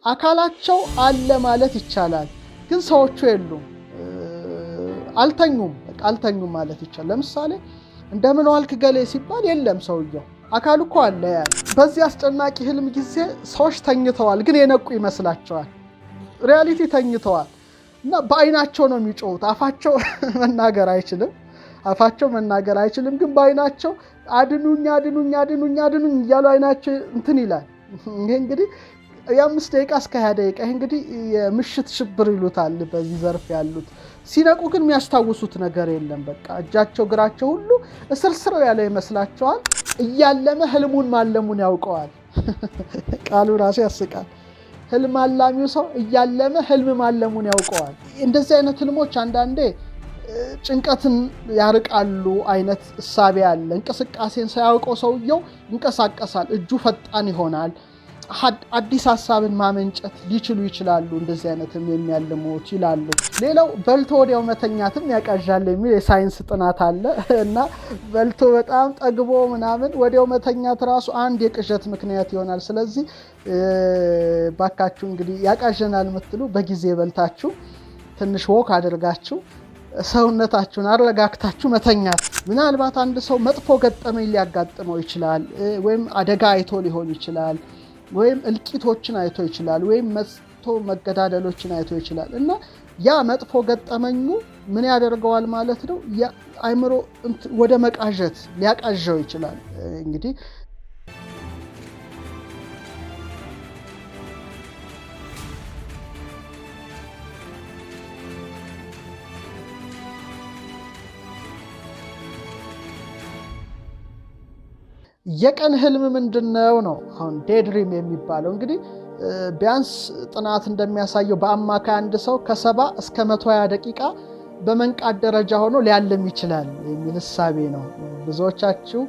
አካላቸው አለ ማለት ይቻላል፣ ግን ሰዎቹ የሉም። አልተኙም ማለት ይቻላል። ለምሳሌ እንደምን ዋልክ ገሌ ሲባል የለም ሰውየው፣ አካሉ እኮ አለ። በዚህ አስጨናቂ ህልም ጊዜ ሰዎች ተኝተዋል፣ ግን የነቁ ይመስላቸዋል። ሪያሊቲ ተኝተዋል እና በአይናቸው ነው የሚጮሁት። አፋቸው መናገር አይችልም፣ ግን በአይናቸው አድኑኝ እያሉ አይናቸው እንትን ይላል። ይሄ እንግዲህ የ5 ደቂቃ እስከ 20 ደቂቃ ይሄ እንግዲህ የምሽት ሽብር ይሉታል በዚህ ዘርፍ ያሉት። ሲነቁ ግን የሚያስታውሱት ነገር የለም። በቃ እጃቸው እግራቸው ሁሉ እስርስር ያለ ይመስላቸዋል። እያለመ ህልሙን ማለሙን ያውቀዋል። ቃሉ ራሱ ያስቃል። ህልም አላሚው ሰው እያለመ ህልም ማለሙን ያውቀዋል። እንደዚህ አይነት ህልሞች አንዳንዴ ጭንቀትን ያርቃሉ አይነት እሳቤ አለ። እንቅስቃሴን ሳያውቀው ሰውየው ይንቀሳቀሳል፣ እጁ ፈጣን ይሆናል። አዲስ ሀሳብን ማመንጨት ሊችሉ ይችላሉ እንደዚህ አይነትም የሚያልሙት ይላሉ። ሌላው በልቶ ወዲያው መተኛትም ያቃዣል የሚል የሳይንስ ጥናት አለ እና በልቶ በጣም ጠግቦ ምናምን ወዲያው መተኛት ራሱ አንድ የቅዠት ምክንያት ይሆናል። ስለዚህ ባካችሁ እንግዲህ ያቃዠናል የምትሉ በጊዜ በልታችሁ ትንሽ ወክ አድርጋችሁ ሰውነታችሁን አረጋግታችሁ መተኛት። ምናልባት አንድ ሰው መጥፎ ገጠመኝ ሊያጋጥመው ይችላል፣ ወይም አደጋ አይቶ ሊሆን ይችላል፣ ወይም እልቂቶችን አይቶ ይችላል፣ ወይም መጥቶ መገዳደሎችን አይቶ ይችላል እና ያ መጥፎ ገጠመኙ ምን ያደርገዋል ማለት ነው? አእምሮ ወደ መቃዠት ሊያቃዠው ይችላል። እንግዲህ የቀን ህልም ምንድነው ነው? አሁን ዴድሪም የሚባለው እንግዲህ ቢያንስ ጥናት እንደሚያሳየው በአማካይ አንድ ሰው ከ70 እስከ 120 ደቂቃ በመንቃት ደረጃ ሆኖ ሊያልም ይችላል የሚል እሳቤ ነው። ብዙዎቻችሁ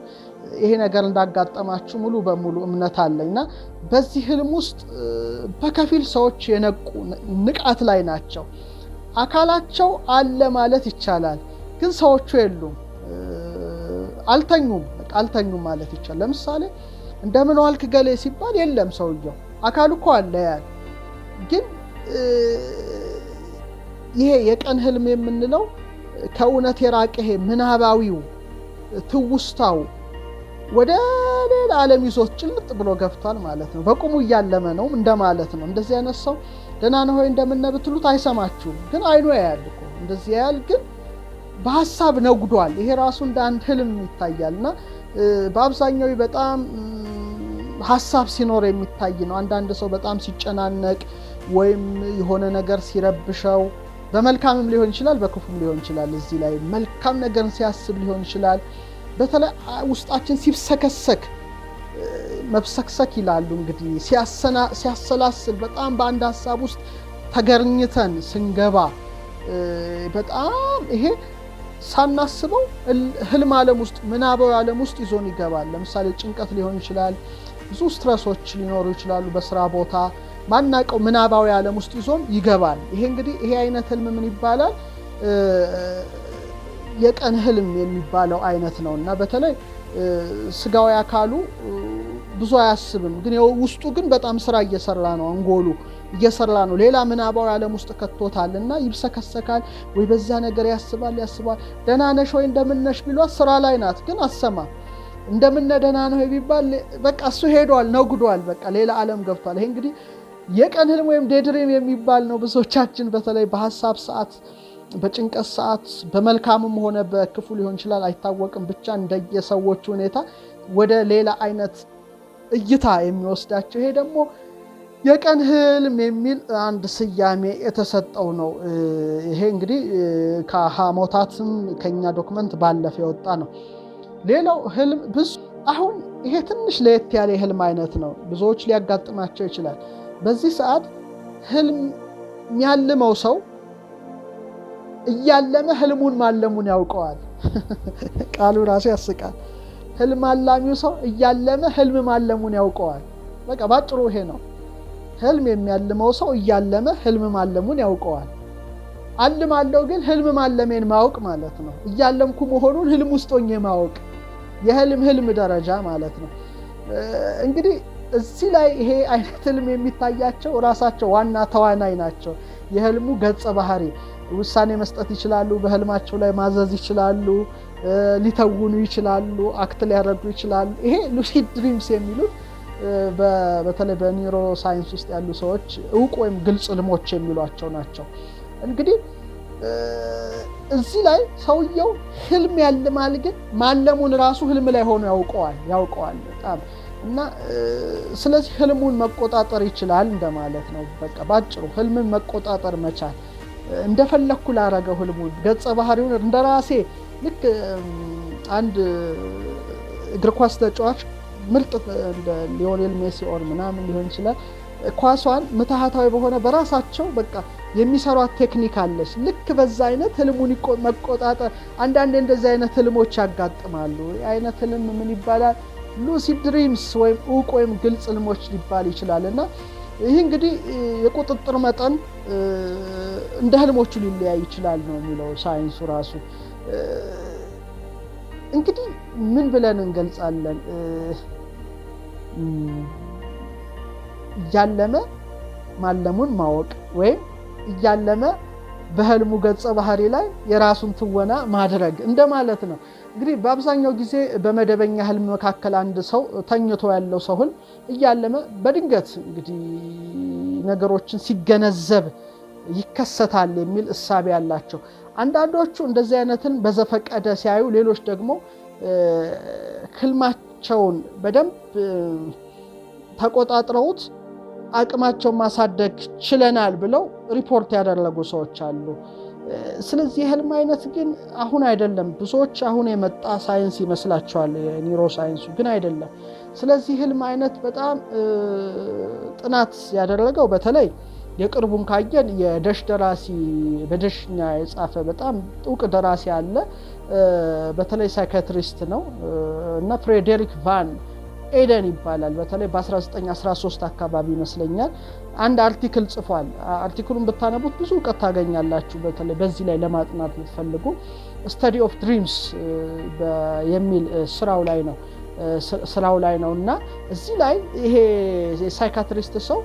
ይሄ ነገር እንዳጋጠማችሁ ሙሉ በሙሉ እምነት አለኝና በዚህ ህልም ውስጥ በከፊል ሰዎች የነቁ ንቃት ላይ ናቸው። አካላቸው አለ ማለት ይቻላል፣ ግን ሰዎቹ የሉም። አልተኙም ማለት ይቻላል። ለምሳሌ እንደምን ዋልክ ገሌ ሲባል የለም ሰውየው፣ አካሉ እኮ አለ። ግን ይሄ የቀን ህልም የምንለው ከእውነት የራቀ ይሄ ምናባዊው ትውስታው ወደ ሌላ ዓለም ይዞት ጭልጥ ብሎ ገብቷል ማለት ነው። በቁሙ እያለመ ነው እንደማለት ነው። እንደዚህ አይነት ሰው ደህና ነህ ወይ እንደምን ብትሉት አይሰማችሁም፣ ግን አይኑ ያያል እኮ እንደዚህ ያያል፣ ግን በሐሳብ ነጉዷል። ይሄ ራሱ እንደ አንድ ህልም ይታያልና በአብዛኛው በጣም ሐሳብ ሲኖር የሚታይ ነው። አንዳንድ ሰው በጣም ሲጨናነቅ ወይም የሆነ ነገር ሲረብሸው በመልካምም ሊሆን ይችላል፣ በክፉም ሊሆን ይችላል። እዚህ ላይ መልካም ነገርን ሲያስብ ሊሆን ይችላል። በተለይ ውስጣችን ሲብሰከሰክ መብሰክሰክ ይላሉ እንግዲህ ሲያሰላስል በጣም በአንድ ሐሳብ ውስጥ ተገርኝተን ስንገባ በጣም ይሄ ሳናስበው ህልም ዓለም ውስጥ ምናባዊ ዓለም ውስጥ ይዞን ይገባል። ለምሳሌ ጭንቀት ሊሆን ይችላል፣ ብዙ ስትረሶች ሊኖሩ ይችላሉ በስራ ቦታ፣ ማናቀው ምናባዊ ዓለም ውስጥ ይዞን ይገባል። ይሄ እንግዲህ ይሄ አይነት ህልም ምን ይባላል? የቀን ህልም የሚባለው አይነት ነው እና በተለይ ስጋዊ አካሉ ብዙ አያስብም፣ ግን ውስጡ ግን በጣም ስራ እየሰራ ነው። አንጎሉ እየሰራ ነው። ሌላ ምናባዊ ዓለም ውስጥ ከቶታልና ይብሰከሰካል፣ ወይ በዛ ነገር ያስባል። ደህና ነሽ ወይ እንደምነሽ ቢሏት ስራ ላይ ናት፣ ግን አሰማ እንደምነ ደህና ነው ቢባል በቃ እሱ ሄዷል፣ ነጉዷል፣ በቃ ሌላ ዓለም ገብቷል። ይሄ እንግዲህ የቀን ህልም ወይም ዴድሪም የሚባል ነው። ብዙዎቻችን በተለይ በሐሳብ ሰዓት፣ በጭንቀት ሰዓት በመልካምም ሆነ በክፉ ሊሆን ይችላል አይታወቅም፣ ብቻ እንደየሰዎቹ ሁኔታ ወደ ሌላ አይነት እይታ የሚወስዳቸው ይሄ ደግሞ የቀን ህልም የሚል አንድ ስያሜ የተሰጠው ነው። ይሄ እንግዲህ ከሐሞታትም ከኛ ዶክመንት ባለፈ የወጣ ነው። ሌላው ህልም አሁን ይሄ ትንሽ ለየት ያለ የህልም አይነት ነው። ብዙዎች ሊያጋጥማቸው ይችላል። በዚህ ሰዓት ህልም የሚያልመው ሰው እያለመ ህልሙን ማለሙን ያውቀዋል። ቃሉ ራሱ ያስቃል። ህልም አላሚው ሰው እያለመ ህልም ማለሙን ያውቀዋል። በቃ ባጭሩ ይሄ ነው። ህልም የሚያልመው ሰው እያለመ ህልም ማለሙን ያውቀዋል። አልማለሁ ግን ህልም ማለሜን ማወቅ ማለት ነው። እያለምኩ መሆኑን ህልም ውስጥ ሆኜ ማወቅ፣ የህልም ደረጃ ማለት ነው። እንግዲህ እዚህ ላይ ይሄ አይነት ህልም የሚታያቸው ራሳቸው ዋና ተዋናይ ናቸው። የህልሙ ገጸ ባህሪ ውሳኔ መስጠት ይችላሉ፣ በህልማቸው ላይ ማዘዝ ይችላሉ፣ ሊተውኑ ይችላሉ፣ አክት ሊያደርጉ ይችላሉ። ይሄ ሉሲድ ድሪምስ የሚሉት በተለይ በኒውሮ ሳይንስ ውስጥ ያሉ ሰዎች እውቅ ወይም ግልጽ ህልሞች የሚሏቸው ናቸው። እንግዲህ እዚህ ላይ ሰውየው ህልም ያልማል፣ ግን ማለሙን ራሱ ህልም ላይ ሆኖ ያውቀዋል በጣም እና ስለዚህ ህልሙን መቆጣጠር ይችላል እንደማለት ነው። በቃ ባጭሩ ህልምን መቆጣጠር መቻል፣ እንደፈለኩ ላረገው ህልሙን ገጸ ባህሪውን እንደራሴ ልክ አንድ እግር ኳስ ተጫዋች ምርጥ እንደ ሊዮኔል ሜሲ ኦር ምናምን ሊሆን ይችላል ኳሷን ምትሃታዊ በሆነ በራሳቸው በቃ የሚሰሯት ቴክኒክ አለች። ልክ በዛ አይነት ህልሙን መቆጣጠር አንዳንዴ እንደዚህ አይነት ህልሞች ያጋጥማሉ። አይነት ህልም ምን ይባላል? ሉሲድ ድሪምስ ወይም እውቅ ወይም ግልጽ ህልሞች ሊባል ይችላል። እና ይህ እንግዲህ የቁጥጥር መጠን እንደ ህልሞቹ ሊለያይ ይችላል ነው የሚለው ሳይንሱ ራሱ። እንግዲህ ምን ብለን እንገልጻለን? እያለመ ማለሙን ማወቅ ወይም እያለመ በህልሙ ገጸ ባህሪ ላይ የራሱን ትወና ማድረግ እንደማለት ነው። እንግዲህ በአብዛኛው ጊዜ በመደበኛ ህልም መካከል አንድ ሰው ተኝቶ ያለው ሰው ህልም እያለመ በድንገት እንግዲህ ነገሮችን ሲገነዘብ ይከሰታል የሚል እሳቤ ያላቸው አንዳንዶቹ እንደዚህ አይነትን በዘፈቀደ ሲያዩ፣ ሌሎች ደግሞ ህልማቸውን በደንብ ተቆጣጥረውት አቅማቸውን ማሳደግ ችለናል ብለው ሪፖርት ያደረጉ ሰዎች አሉ። ስለዚህ የህልም አይነት ግን አሁን አይደለም። ብዙዎች አሁን የመጣ ሳይንስ ይመስላቸዋል፣ የኒውሮ ሳይንሱ ግን አይደለም። ስለዚህ ህልም አይነት በጣም ጥናት ያደረገው በተለይ የቅርቡን ካየን የደሽ ደራሲ በደሽኛ የጻፈ በጣም ጥውቅ ደራሲ አለ። በተለይ ሳይካትሪስት ነው እና ፍሬዴሪክ ቫን ኤደን ይባላል። በተለይ በ1913 አካባቢ ይመስለኛል አንድ አርቲክል ጽፏል። አርቲክሉን ብታነቡት ብዙ እውቀት ታገኛላችሁ። በተለይ በዚህ ላይ ለማጥናት የምትፈልጉ ስተዲ ኦፍ ድሪምስ የሚል ስራው ላይ ነው እና እዚህ ላይ ይሄ ሳይካትሪስት ሰው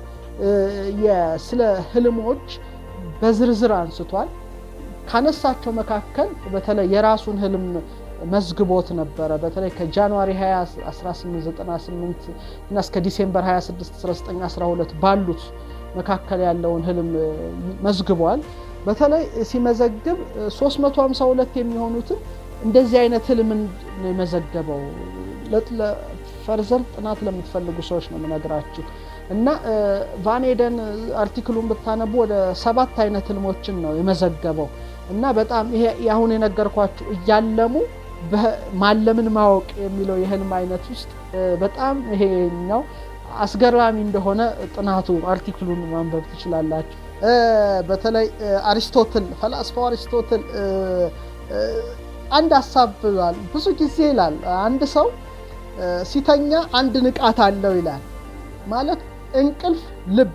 ስለ ህልሞች በዝርዝር አንስቷል። ካነሳቸው መካከል በተለይ የራሱን ህልም መዝግቦት ነበረ። በተለይ ከጃንዋሪ 20 1898 እና እስከ ዲሴምበር 26 1912 ባሉት መካከል ያለውን ህልም መዝግቧል። በተለይ ሲመዘግብ 352 የሚሆኑትን እንደዚህ አይነት ህልም ነው የመዘገበው። ፈርዘር ጥናት ለምትፈልጉ ሰዎች ነው የምነግራችሁ። እና ቫን ኤደን አርቲክሉን ብታነቡ ወደ 7 አይነት ህልሞችን ነው የመዘገበው። እና በጣም ይሄ አሁን የነገርኳችሁ እያለሙ ማለምን ማወቅ የሚለው የህልም አይነት ውስጥ በጣም ይሄኛው አስገራሚ እንደሆነ ጥናቱ አርቲክሉን ማንበብ ትችላላችሁ። በተለይ አሪስቶትል ፈላስፋው አሪስቶትል አንድ ሀሳብ ብሏል። ብዙ ጊዜ ይላል አንድ ሰው ሲተኛ አንድ ንቃት አለው ይላል። ማለት እንቅልፍ ልብ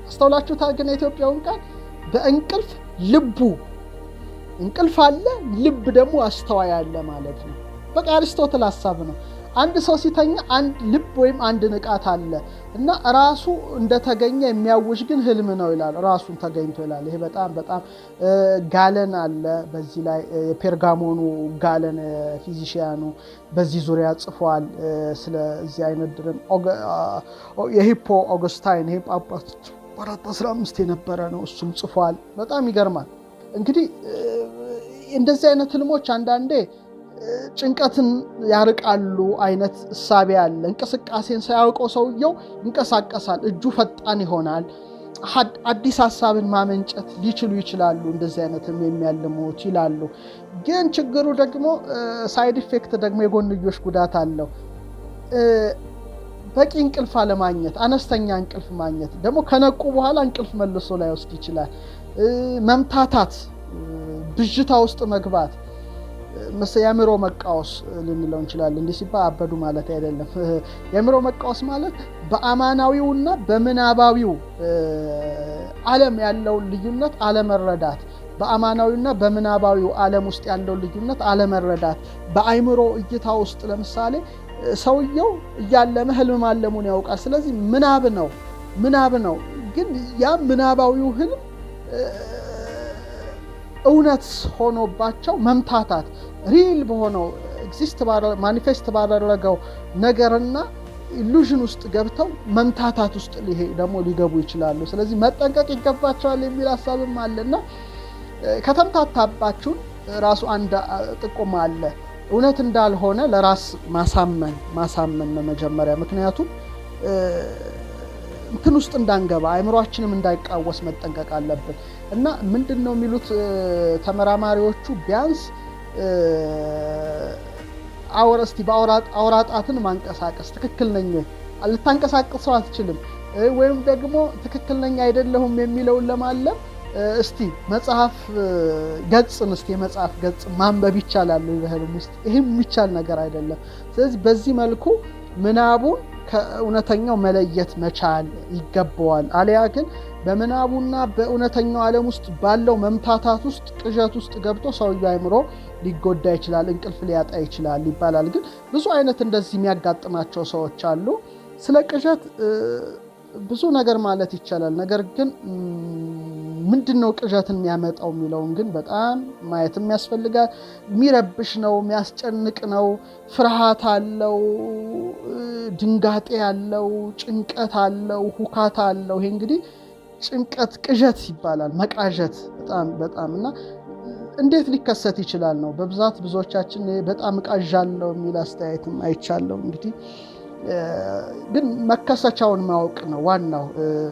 አስተውላችሁታ? ግን የኢትዮጵያውን ቃል በእንቅልፍ ልቡ እንቅልፍ አለ፣ ልብ ደግሞ አስተዋይ አለ ማለት ነው። በቃ አሪስቶትል ሀሳብ ነው። አንድ ሰው ሲተኛ አንድ ልብ ወይም አንድ ንቃት አለ እና ራሱ እንደተገኘ የሚያውጅ ግን ህልም ነው ይላል። ራሱን ተገኝቶ ይላል። ይሄ በጣም ጋለን አለ በዚህ ላይ የፔርጋሞኑ ጋለን ፊዚሽያኑ በዚህ ዙሪያ ጽፏል። ስለዚህ አይነት ድርም የሂፖ ኦገስታይን ይሄ ጳጳስ 415 የነበረ ነው፣ እሱም ጽፏል። በጣም ይገርማል። እንግዲህ እንደዚህ አይነት ህልሞች አንዳንዴ ጭንቀትን ያርቃሉ አይነት እሳቤ አለ። እንቅስቃሴን ሳያውቀው ሰውየው ይንቀሳቀሳል፣ እጁ ፈጣን ይሆናል፣ አዲስ ሀሳብን ማመንጨት ሊችሉ ይችላሉ እንደዚህ አይነትም የሚያልሙት ይላሉ። ግን ችግሩ ደግሞ ሳይድ ኢፌክት ደግሞ የጎንዮሽ ጉዳት አለው። በቂ እንቅልፍ አለማግኘት፣ አነስተኛ እንቅልፍ ማግኘት ደግሞ ከነቁ በኋላ እንቅልፍ መልሶ ላይወስድ ይችላል። መምታታት፣ ብዥታ ውስጥ መግባት፣ የአእምሮ መቃወስ ልንለው እንችላለን። እንዲህ ሲባል አበዱ ማለት አይደለም። የአእምሮ መቃወስ ማለት በአማናዊውና በምናባዊው ዓለም ያለውን ልዩነት አለመረዳት፣ በአማናዊውና በምናባዊው ዓለም ውስጥ ያለውን ልዩነት አለመረዳት፣ በአእምሮ እይታ ውስጥ ለምሳሌ ሰውየው እያለመ ህልም ማለሙን ያውቃል። ስለዚህ ምናብ ነው። ግን ያ ምናባዊው ህልም እውነት ሆኖባቸው መምታታት ሪል በሆነው ማኒፌስት ባደረገው ነገርና ኢሉዥን ውስጥ ገብተው መምታታት ውስጥ ደግሞ ሊገቡ ይችላሉ። ስለዚህ መጠንቀቅ ይገባቸዋል የሚል ሀሳብም አለና ከተምታታባችሁን ራሱ አንድ ጥቆማ አለ። እውነት እንዳልሆነ ለራስ ማሳመን ነው መጀመሪያ። ምክንያቱም እንትን ውስጥ እንዳንገባ አእምሯችንም እንዳይቃወስ መጠንቀቅ አለብን እና ምንድነው የሚሉት ተመራማሪዎቹ ቢያንስ አውራጣትን ማንቀሳቀስ ትክክል ነኝ ልታንቀሳቅሰው አትችልም ወይም ደግሞ ትክክል ነኝ አይደለሁም የሚለውን ለማለም እስቲ መጽሐፍ ገጽ ማንበብ ይቻላል በህልም ውስጥ። ይህም የሚቻል ነገር አይደለም። ስለዚህ በዚህ መልኩ ምናቡን ከእውነተኛው መለየት መቻል ይገባዋል። አሊያ ግን በምናቡና በእውነተኛው ዓለም ውስጥ ባለው መምታታት ውስጥ ቅዠት ውስጥ ገብቶ ሰውየው አእምሮ ሊጎዳ ይችላል፣ እንቅልፍ ሊያጣ ይችላል ይባላል። ግን ብዙ አይነት እንደዚህ የሚያጋጥማቸው ሰዎች አሉ። ስለ ቅዠት ብዙ ነገር ማለት ይቻላል። ነገር ግን ምንድነው ቅዠትን የሚያመጣው የሚለውን ግን በጣም ማየትም ያስፈልጋል። የሚረብሽ ነው፣ የሚያስጨንቅ ነው፣ ፍርሃት አለው፣ ድንጋጤ አለው፣ ጭንቀት አለው፣ ሁካታ አለው። ይሄ እንግዲህ ጭንቀት ቅዠት ይባላል። መቃዠት በጣም እና እንዴት ሊከሰት ይችላል ነው። በብዛት ብዙዎቻችን በጣም እቃዣለሁ የሚል አስተያየትም አይቻለሁ። እንግዲህ ግን መከሰቻውን ማወቅ ነው ዋናው።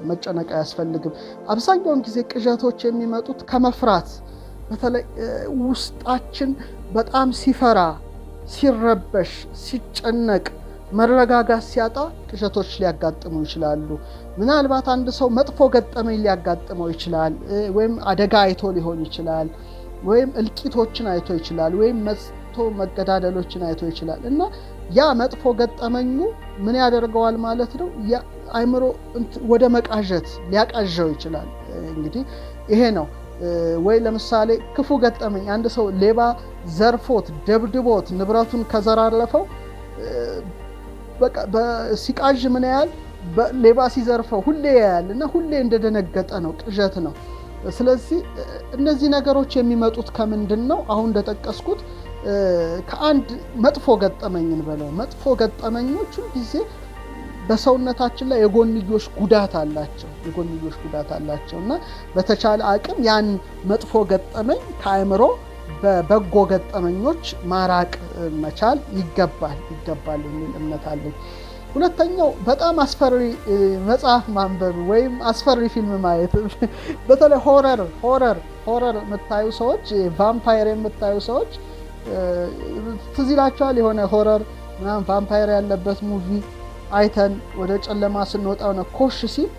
መጨነቅ አያስፈልግም። አብዛኛውን ጊዜ ቅዠቶች የሚመጡት ከመፍራት፣ በተለይ ውስጣችን በጣም ሲፈራ፣ ሲረበሽ፣ ሲጨነቅ፣ መረጋጋት ሲያጣ ቅዠቶች ሊያጋጥሙ ይችላሉ። ምናልባት አንድ ሰው መጥፎ ገጠመኝ ሊያጋጥመው ይችላል። ወይም አደጋ አይቶ ሊሆን ይችላል፣ ወይም እልቂቶችን አይቶ ይችላል፣ ወይም መጥቶ መገዳደሎችን አይቶ ይችላል እና ያ መጥፎ ገጠመኙ ምን ያደርገዋል ማለት ነው? አእምሮ ወደ መቃዠት ሊያቃዠው ይችላል። እንግዲህ ይሄ ነው። ወይ ለምሳሌ ክፉ ገጠመኝ፣ አንድ ሰው ሌባ ዘርፎት ደብድቦት ንብረቱን ከዘራረፈው ሲቃዥ ምን ያህል ሌባ ሲዘርፈው ሁሌ ያያል እና ሁሌ እንደደነገጠ ነው፣ ቅዠት ነው። ስለዚህ እነዚህ ነገሮች የሚመጡት ከምንድን ነው? አሁን እንደጠቀስኩት ከአንድ መጥፎ ገጠመኝን በለው። መጥፎ ገጠመኞች ጊዜ በሰውነታችን ላይ የጎንዮሽ ጉዳት አላቸው እና በተቻለ አቅም ያን መጥፎ ገጠመኝ ከአእምሮ በበጎ ገጠመኞች ማራቅ መቻል ይገባል የሚል እምነት አለኝ። ሁለተኛው በጣም አስፈሪ መጽሐፍ ማንበብ ወይም አስፈሪ ፊልም ማየት። በተለይ ሆረር የምታዩ ሰዎች፣ ቫምፓየር የምታዩ ሰዎች ትዝ ይላቸዋል። የሆነ ሆረር ምናምን ቫምፓየር ያለበት ሙቪ አይተን ወደ ጨለማ ስንወጣ ሆነ ኮሽ ሲል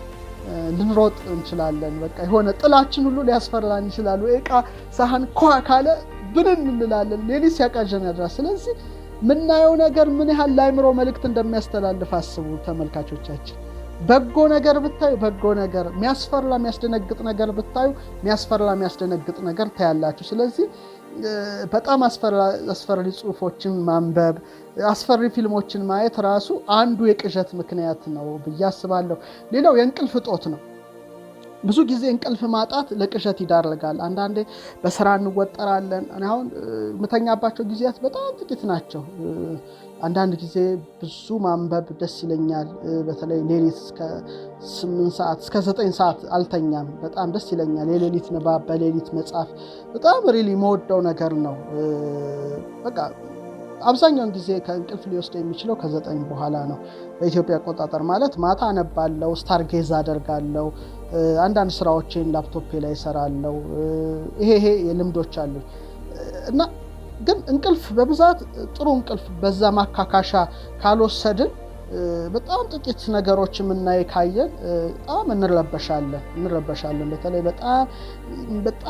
ልንሮጥ እንችላለን። በቃ የሆነ ጥላችን ሁሉ ሊያስፈራን ይችላል። እቃ ሳህን ካለ ብንን እንላለን። ሌሊት ሲያቃዠን ያድራል። ስለዚህ ምናየው ነገር ምን ያህል ለአእምሮ መልእክት እንደሚያስተላልፍ አስቡ ተመልካቾቻችን። በጎ ነገር ብታዩ በጎ ነገር፣ የሚያስፈራ የሚያስደነግጥ ነገር ብታዩ የሚያስደነግጥ ነገር ታያላችሁ። ስለዚህ በጣም አስፈሪ ጽሁፎችን ማንበብ፣ አስፈሪ ፊልሞችን ማየት ራሱ አንዱ የቅዠት ምክንያት ነው ብዬ አስባለሁ። ሌላው የእንቅልፍ እጦት ነው። ብዙ ጊዜ እንቅልፍ ማጣት ለቅዠት ይዳርጋል። አንዳንዴ በስራ እንወጠራለን። አሁን የምተኛባቸው ጊዜያት በጣም ጥቂት ናቸው። አንዳንድ ጊዜ ብዙ ማንበብ ደስ ይለኛል። በተለይ ሌሊት እስከ 8 ሰዓት እስከ 9 ሰዓት አልተኛም። በጣም ደስ ይለኛል። የሌሊት ንባብ፣ በሌሊት መጻፍ በጣም ሪሊ መወደው ነገር ነው። በቃ አብዛኛውን ጊዜ ከእንቅልፍ ሊወስድ የሚችለው ከ9 በኋላ ነው በኢትዮጵያ አቆጣጠር። ማለት ማታ አነባለሁ፣ ስታርጌዝ አደርጋለሁ፣ አንዳንድ ስራዎችን ላፕቶፔ ላይ እሰራለሁ። ይሄ የልምዶች አሉ እና ግን እንቅልፍ በብዛት ጥሩ እንቅልፍ በዛ ማካካሻ ካልወሰድን በጣም ጥቂት ነገሮች የምናይ ካየን በጣም እንረበሻለን። በተለይ በጣም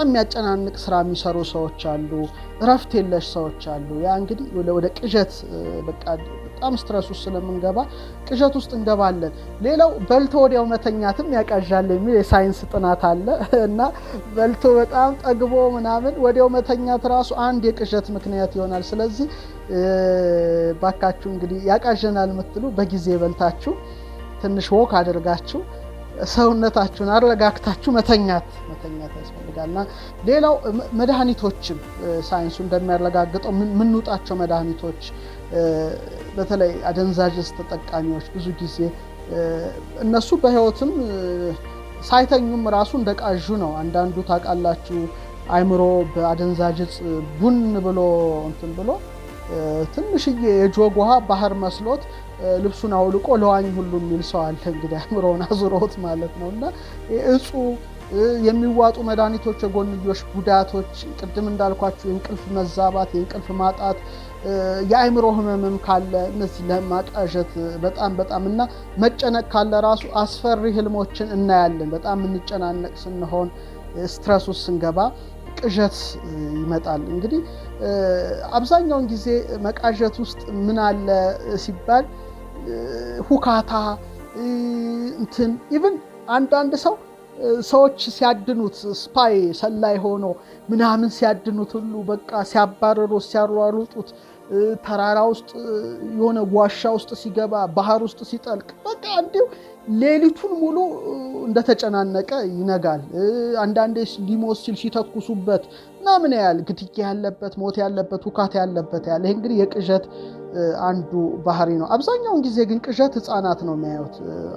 የሚያጨናንቅ ስራ የሚሰሩ ሰዎች አሉ፣ እረፍት የለሽ ሰዎች አሉ። ያ እንግዲህ ወደ ቅዠት በጣም ስትረስ ውስጥ ስለምንገባ ቅዠት ውስጥ እንገባለን። ሌላው በልቶ ወዲያው መተኛትም ያቃዣል የሚል የሳይንስ ጥናት አለ እና በልቶ በጣም ጠግቦ ምናምን ወዲያው መተኛት ራሱ አንድ የቅዠት ምክንያት ይሆናል። ስለዚህ ባካችሁ እንግዲህ ያቃዠናል የምትሉ በጊዜ በልታችሁ ትንሽ ወክ አድርጋችሁ ሰውነታችሁን አረጋግታችሁ መተኛት ያስፈልጋልና ሌላው መድኃኒቶችም ሳይንሱ እንደሚያረጋግጠው ምንውጣቸው መድኃኒቶች በተለይ አደንዛዥ ተጠቃሚዎች ብዙ ጊዜ እነሱ በህይወትም ሳይተኙም ራሱ እንደቃዡ ነው። አንዳንዱ ታውቃላችሁ አይምሮ በአደንዛዥ ቡን ብሎ እንትን ብሎ ትንሽዬ የጆግ ውሃ ባህር መስሎት ልብሱን አውልቆ ለዋኝ ሁሉ የሚል ሰው አለ። እንግዲህ አእምሮውን አዙሮት ማለት ነውና እጹ የሚዋጡ መድኃኒቶች የጎንዮሽ ጉዳቶች ቅድም እንዳልኳችሁ የእንቅልፍ መዛባት፣ የእንቅልፍ ማጣት፣ የአእምሮ ህመምም ካለ እነዚህ ለማቃዠት በጣም እና መጨነቅ ካለ ራሱ አስፈሪ ህልሞችን እናያለን። በጣም እንጨናነቅ ስንሆን ስትረስ ውስጥ ስንገባ ቅዠት ይመጣል። እንግዲህ አብዛኛውን ጊዜ መቃዠት ውስጥ ምን አለ ሲባል ሁካታ እንትን ኢቭን አንዳንድ ሰዎች ሲያድኑት ስፓይ ሰላይ ሆኖ ምናምን ሲያድኑት ሁሉ በቃ ሲያባረሩ ሲያሯሩጡት ተራራ ውስጥ የሆነ ዋሻ ውስጥ ሲገባ ባህር ውስጥ ሲጠልቅ በቃ እንዲሁ ሌሊቱን ሙሉ እንደተጨናነቀ ይነጋል። አንዳንዴ ሊሞት ሲል ሲተኩሱበት ምናምን ያህል ግድያ ያለበት ሞት ያለበት ውካታ ያለበት ያለ ይህ እንግዲህ የቅዠት አንዱ ባህሪ ነው። አብዛኛውን ጊዜ ግን ቅዠት ህፃናት ነው የሚያዩት።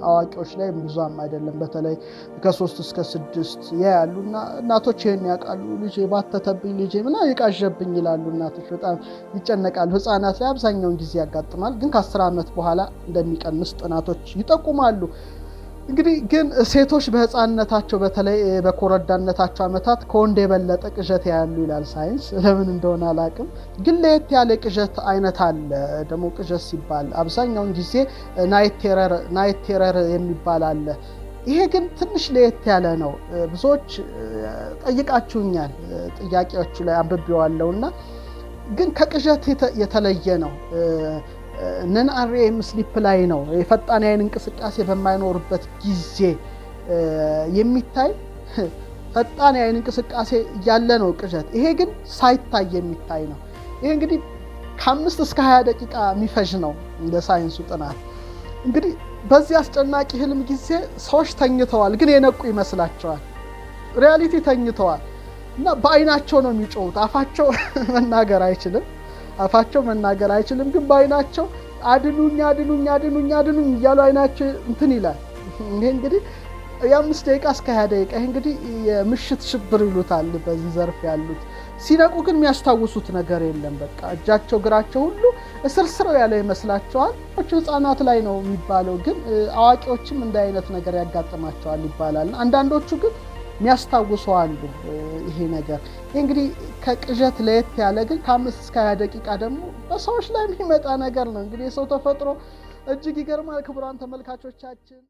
አዋቂዎች ላይ ብዙም አይደለም። በተለይ ከ3 እስከ 6 ያሉና እናቶች ይሄን ያውቃሉ። ልጄ ባተተብኝ ልጄ ምናምን ይቃዠብኝ ይላሉ እናቶች። በጣም ይጨነቃሉ። ህፃናት ላይ አብዛኛውን ጊዜ ያጋጥማል። ግን ከ10 ዓመት በኋላ እንደሚቀንስ ጥናቶች ይጠቁማሉ። እንግዲህ ግን ሴቶች በህፃንነታቸው በተለይ በኮረዳነታቸው ዓመታት ከወንድ የበለጠ ቅዠት ያያሉ ይላል ሳይንስ። ለምን እንደሆነ አላውቅም። ግን ለየት ያለ ቅዠት አይነት አለ። ደግሞ ቅዠት ሲባል አብዛኛውን ጊዜ ናይት ቴረር የሚባል አለ። ይሄ ግን ትንሽ ለየት ያለ ነው። ብዙዎች ጠይቃችሁኛል፣ ጥያቄዎቹ ላይ አንብቤዋለሁና ግን ከቅዠት የተለየ ነው። ነን አርኤም ስሊፕ ላይ ነው የፈጣን የአይን እንቅስቃሴ በማይኖርበት ጊዜ የሚታይ ፈጣን የአይን እንቅስቃሴ ያለ ነው ቅዠት። ይሄ ግን ሳይታይ የሚታይ ነው። ይሄ እንግዲህ ከ5 እስከ 20 ደቂቃ የሚፈጅ ነው እንደ ሳይንሱ ጥናት። እንግዲህ በዚህ አስጨናቂ ህልም ጊዜ ሰዎች ተኝተዋል፣ ግን የነቁ ይመስላቸዋል። ሪያሊቲ ተኝተዋል እና በአይናቸው ነው የሚጮሁት። አፋቸው መናገር አይችልም፣ ግን በአይናቸው አድኑኝ እያሉ አይናቸው እንትን ይላል። ይሄ እንግዲህ የ5 ደቂቃ እስከ 20 ደቂቃ ይሄ እንግዲህ የምሽት ሽብር ይሉታል በዚህ ዘርፍ ያሉት። ሲነቁ ግን የሚያስታውሱት ነገር የለም። በቃ እጃቸው እግራቸው ሁሉ እስርስር ያለ ይመስላቸዋል። ህፃናት ላይ ነው የሚባለው፣ ግን አዋቂዎችም እንደ አይነት ነገር ያጋጥማቸዋል ይባላል። አንዳንዶቹ ግን የሚያስታውሱ አሉ። ይሄ ነገር እንግዲህ ከቅዠት ለየት ያለ ግን ከ5 እስከ 20 ደቂቃ ደግሞ በሰዎች ላይ የሚመጣ ነገር ነው። እንግዲህ የሰው ተፈጥሮ እጅግ ይገርማል። ክቡራን ተመልካቾቻችን